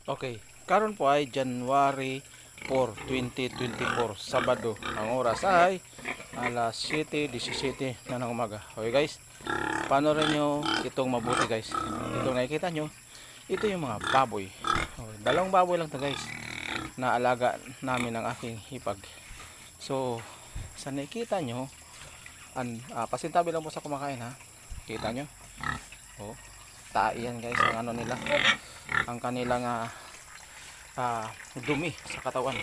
Okay, karon po ay January 4, 2024, Sabado. Ang oras ay alas 7:17 na ng umaga. Okay guys, paano rin nyo itong mabuti guys. Itong nakikita nyo, ito yung mga baboy. Okay, dalawang baboy lang to guys, na alaga namin ng aking hipag. So, sa nakikita nyo, pasintabi lang po sa kumakain ha. Kita nyo? Oh, tae yan guys, ang ano nila, ang kanilang dumi sa katawan,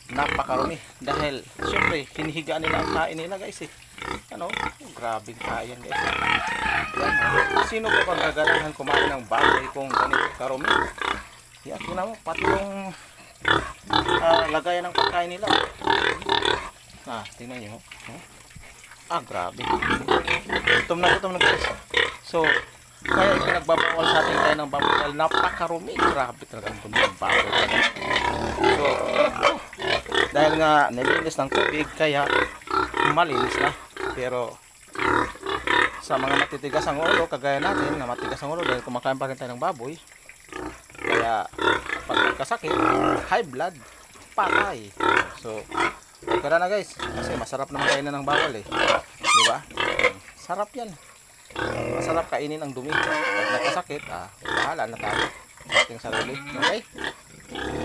napakarumi dahil syempre hinihigaan nila ang kain nila guys ano, grabe kain guys yan, sino po kang gaganahan kumain ng baboy kung ganito karumi yan, tingnan mo pati yung lagayan ng pagkain nila tingnan nyo grabe gutom na guys. So kaya ipinagbabawal sa ating tayo ng baboy dahil napakarumi. Grabe talaga ang dumi ng baboy. So, dahil nga nilinis ng tubig kaya malinis na. Pero sa mga matitigas ang ulo, kagaya natin na matigas ang ulo dahil kumakain pa rin tayo ng baboy. Kaya pag nagkasakit, high blood, patay. So, okay na guys. Kasi masarap naman kainin ng bawal Diba? Sarap yan. Masarap kainin ang dumi. Pag nagkasakit, bahala na tayo sa ating sarili. Okay?